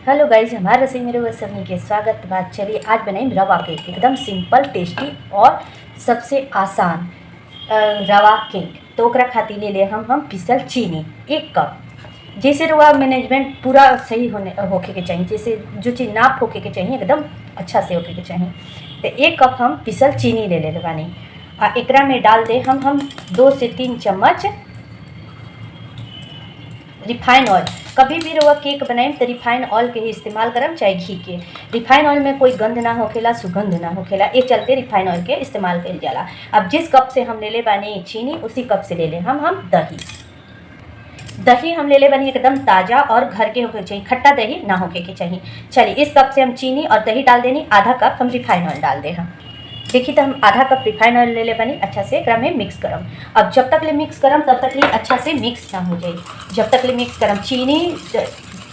Hello guys, हमारे रसोई में रउआ सबनी के स्वागत बा। चलिए आज बनाई रवा केक, एकदम सिंपल, टेस्टी और सबसे आसान रवा केक। तो ओकरा खातिर ले हम पिसल चीनी 1 कप। जैसे रवा मैनेजमेंट पूरा सही होके के चाहिए, जैसे जो चीज़ नाप होके के चाहिए एकदम अच्छा से होके के चाहिए। तो 1 कप हम पिसल चीनी ले बानी। आ एकरा में डाल दे हम 2 से 3 चम्मच रिफाइन ऑयल। कभी भी रउआ केक बनाएं तो रिफाइन ऑयल के ही इस्तेमाल करम, चाहे घी के। रिफाइन ऑयल में कोई गंध ना होखेला, सुगंध ना होखेला, ये चलते रिफाइन ऑयल के इस्तेमाल कइल जाला। अब जिस कप से हम ले बानी चीनी, उसी कप से ले हम दही हम ले बानी एकदम ताज़ा और घर के होके चाहिए, खट्टा दही ना होके के चाहिए। चलिए इस कप से हम चीनी और दही डाल देनी, आधा कप हम रिफाइन ऑयल डाल दे। हम देखिए तो हम आधा कप रिफाइन ऑयल ले बानी। अच्छा से एकरा में मिक्स करम। अब जब तक ले मिक्स करम तब तक ले अच्छा से मिक्स ना हो जाए। जब तक ले मिक्स करम, चीनी,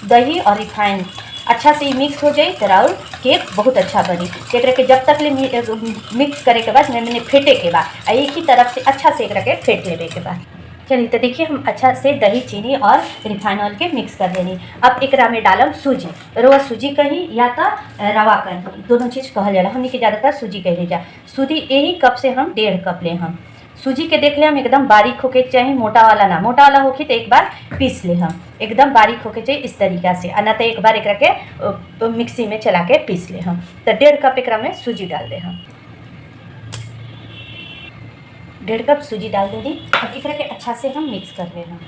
दही और रिफाइन अच्छा से मिक्स हो जाए तो राउर केक बहुत अच्छा बनी। एकरा के जब तक ले मिक्स करे के बाद मैंने फेंटे के बाद एक ही तरफ से अच्छा से एकरा के फेंट लेवे के बाद। चलिए तो देखिए हम अच्छा से दही, चीनी और रिफाइन ऑयल के मिक्स कर देनी। अब एकरा में डालम सूजी। रवा सूजी कहीं या तो रवा कहीं, दोनों चीज़ कहल जाला। हमने के ज़्यादातर सूजी कह जा। सूजी यही कप से हम 1.5 कप ले। हम सूजी के देख ले हम एकदम बारीक होके चाहिए, मोटा वाला ना। मोटा वाला होके तो एक बार पीस ले, हम एकदम बारीक होके चाहिए इस तरीका से, ना तो एक बार एकरा के मिक्सी में चला के पीस ले। हम तो 1.5 कप एकरा में सूजी डाल दे। हम 1.5 कप सूजी डाल दे दी। अब एकरा के अच्छा से हम मिक्स कर लेना।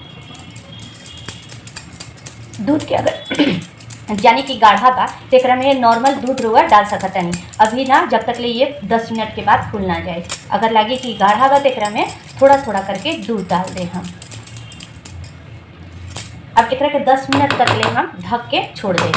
दूध के अगर यानी कि गाढ़ा बा तो एकरा में नॉर्मल दूध रुआ डाल सकता नहीं अभी ना, जब तक ले ये 10 मिनट के बाद फूल ना जाए। अगर लगे कि गाढ़ा बा तो एकरा में थोड़ा थोड़ा करके दूध डाल दे। हम अब एकरा के 10 मिनट तक ले हम ढक के छोड़ दे।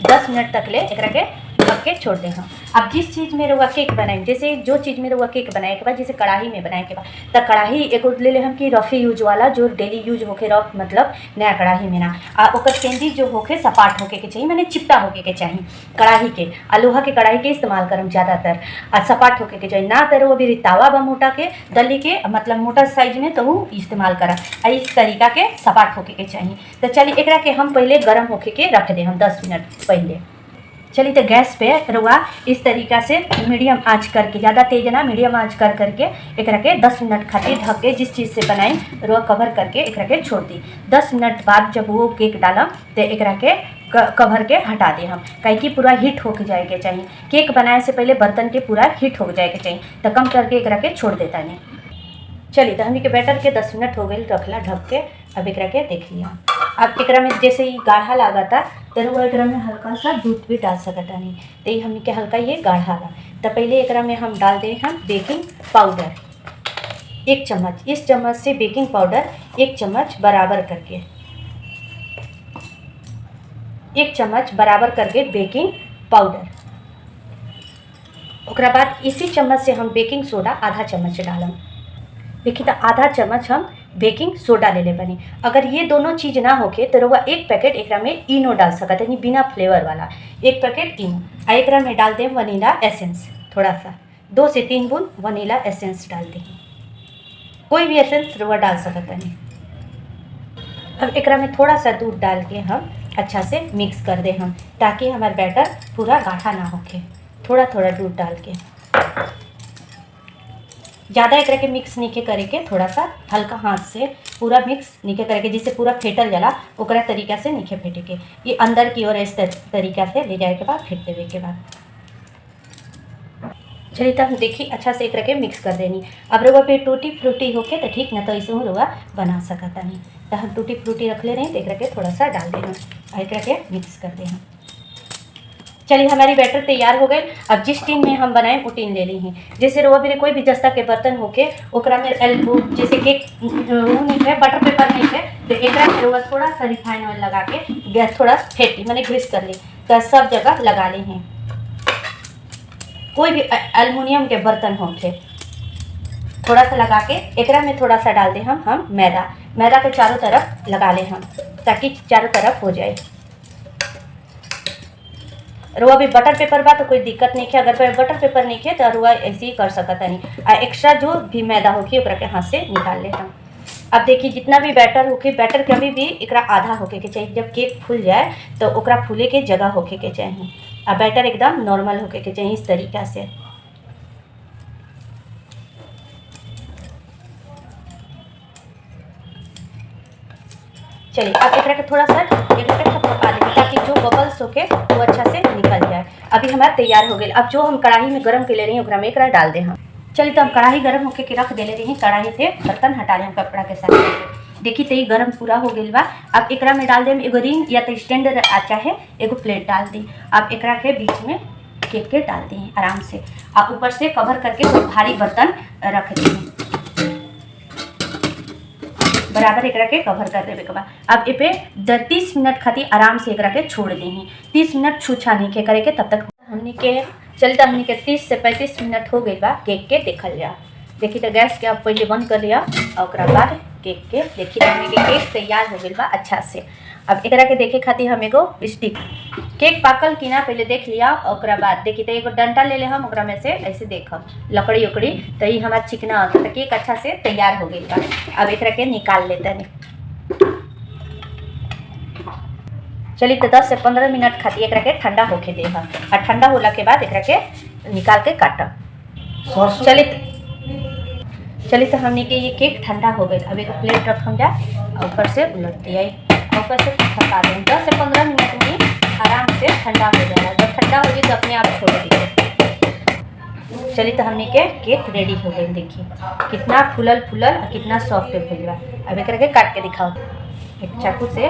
10 मिनट तक ले एकरा के ढक के छोड़ दे। हम अब जिस चीज़ में रउआ केक बनाए, जैसे जो चीज़ में रउआ केक बनाए के बाद, जैसे कढ़ाई में बनाए के बाद, तो कढ़ाई एगो ले ले हम कि रफ़ी यूज वाला, जो डेली यूज होके रफ, मतलब नया कढ़ाई में ना। आ ओकर केंदी जो होके सपाट होके के चाहिए, मैंने चिपटा होके के चाहिए कढ़ाई के। आ लोहा के कढ़ाई के इस्तेमाल करम ज़्यादातर। आ सपाट होके के चाहिए ना, तो वो भी तावा बा मोटा के दली के, मतलब मोटा साइज में, तो वो इस्तेमाल करा। इस तरीका के सपाट होके के चाहिए। तो चलिए एकरा के हम पहले गर्म होके के रख दे हम 10 मिनट पहले। चलिए तो गैस पे रुआ इस तरीका से मीडियम आंच करके, ज़्यादा तेज ना, मीडियम आंच करके एकरा के 10 मिनट खातिर ढक के, जिस चीज़ से बनाई रुआ कवर करके एकरा के छोड़ दी। 10 मिनट बाद जब वो केक डालम तो एकरा के कवर के हटा दे। हम कहीं कि पूरा हीट होके जाए के चाहिए। केक बनाए से पहले बर्तन के पूरा हीट हो जाए के चाहिए, तो कम करके एकरा के छोड़ देता नहीं। चलिए तो हमने के बैटर के 10 मिनट हो गए रखला ढक के। अब एकरा के देख लिया। अब एकरा में जैसे ही गाढ़ा लागता तो वो एकरा में हल्का सा दूध भी डाल सकता नहीं, तो ये हमने के हल्का ये गाढ़ा ला। तो पहले एकरा में हम डाल दे हम बेकिंग पाउडर 1 चम्मच। इस चम्मच से बेकिंग पाउडर 1 चम्मच बराबर करके, 1 चम्मच बराबर करके बेकिंग पाउडर। ओकरा बाद इसी चम्मच से हम बेकिंग सोडा आधा चम्मच डालम। देखिए तो आधा चम्मच हम बेकिंग सोडा ले बनी। अगर ये दोनों चीज़ ना होके तो रउआ 1 पैकेट एकरा में इनो डाल सकते, यानी बिना फ्लेवर वाला 1 पैकेट इनो। आ एकरा में डाल दें वनीला एसेंस, थोड़ा सा 2 से 3 बूंद वनीला एसेंस डाल दें। कोई भी एसेंस रउआ डाल सकता नहीं। अब एकरा में थोड़ा सा दूध डाल के हम अच्छा से मिक्स कर दें हम, ताकि हमारा बैटर पूरा गाढ़ा ना होके। थोड़ा थोड़ा दूध डाल के, ज़्यादा एकरा के मिक्स नीचे करे के, थोड़ा सा हल्का हाथ से पूरा मिक्स नीचे करे के, जिससे पूरा फेंटल जाला ओकरा तरीका से नीचे फेंटे के। ये अंदर की ओर इस तरीका से ले जाए के बाद फेंट देवे के बाद। चलिए तो हम देखिए अच्छा से एकरा के मिक्स कर देनी। अब रउआ पे टूटी फ्रूटी होके तो ठीक, ना तो ऐसे रउआ बना सकता नहीं। तो हम टूटी फ्रूटी रख ले रहे हैं, तो एकरा के थोड़ा सा डाल देना, एकरा के मिक्स कर दें। चलिए हमारी बैटर तैयार हो गई। अब जिस टीन में हम बनाए वो टीन ले ली हैं। जैसे रवा भी कोई भी जस्ता के बर्तन होके ओकरा में एल्बो, जैसे केक नहीं है, बटर पेपर नहीं है, तो एकरा में रवा थोड़ा सा रिफाइन ऑयल लगा के गैस थोड़ा फेंट ली, मैंने ग्रीस कर ली, तो सब जगह लगा ली हैं। कोई भी एल्युमिनियम के बर्तन होके थोड़ा सा लगा के एकरा में थोड़ा सा डाल दें हम मैदा के चारों तरफ लगा लें हम, ताकि चारों तरफ हो जाए। रुआ भी बटर पेपर बा तो कोई दिक्कत नहीं है। अगर बटर पेपर नहीं है तो रुआ ऐसे ही कर सकता नहीं। आ एक्स्ट्रा जो भी मैदा होगी ओकरा के हाथ से निकाल ले हम। अब देखिए जितना भी बैटर होके, बैटर कभी भी एकरा आधा होके के चाहिए। जब केक फूल जाए तो ओकरा फूले के जगह होके के चाहिए। अब बैटर एकदम नॉर्मल होके के चाहिए इस तरीका से। चलिए अब एकरा के थोड़ा सा एकरा के थपथपा देंगे ताकि जो बबल्स होके वो अच्छा से निकल जाए। अभी हमारा तैयार हो गया। अब जो हम कढ़ाई में गरम के ले रही हैं ओकरा में एकरा डाल दें हम। चलिए तो हम कढ़ाई गरम होके के रख दे रही हैं। कढ़ाई से बर्तन हटा लें कपड़ा के साथ। देखिए तो ये गरम पूरा हो गया बा। अब एकरा में डाल दें एगो रिंग या तो स्टैंड चाहे एगो प्लेट डाल दी। अब एकरा के बीच में केक के डाल दी आराम से। अब ऊपर से कवर करके कोई भारी बर्तन रख दी, बराबर एकरा के कवर कर देवे के बाद अब ए पे 30 मिनट खातिर आराम से एकरा के छोड़ दी। 30 मिनट छूछा नहीं के करे के, तब तक हमने के चलता हमने के 30 से 35 मिनट हो गई बा। केक के देखल जा। देखिए तो गैस के अब पहले बंद कर लिया और ओकरा बाद केक के देखिए हमने के केक तैयार हो गई बा अच्छा से। अब एकरा के देखे खातिर हम एगो स्टिक केक पाकल कि ना पहले देख लिया। ओकरा बाद देखिए तो एगो डंटा ले ले हम ओकरा में से ऐसे देखब लकड़ी उकड़ी तो ये हमारा चिकना होता तो केक अच्छा से तैयार हो गई बा। अब एकरा के निकाल लेते हैं। चलिए तो 10 से 15 मिनट खातिर एकरा के ठंडा होके दे हम और ठंडा होला के बाद एकरा के निकाल के काटब। चलिए तो हमने के ये केक ठंडा हो गई। अब एक प्लेट रखम जा और ऊपर से उलट दिया ऊपर से थका दें। 10 से 15 मिनट में आराम से ठंडा हो जाएगा। जब ठंडा हो जाए तो अपने आप छोड़ दीजिए। चलिए तो हमने के केक रेडी हो गई। देखिए कितना फूलल फूलल और कितना सॉफ्ट फूल बा। अब एक करके काट के दिखाओ एक चाकू से।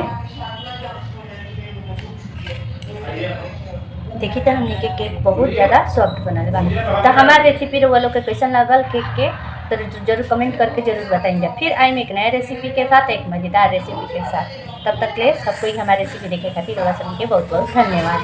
देखिए तो हमने के केक बहुत ज़्यादा सॉफ्ट बनल बा। तो हमारे रेसिपी वालों के कैसन लगल केक के तो जरूर कमेंट करके जरूर बताएंगे। फिर आएंगे एक नए रेसिपी के साथ, एक मज़ेदार रेसिपी के साथ। तब तक ले सबको ही हमारी रेसिपी देखे खातिर बहुत बहुत धन्यवाद।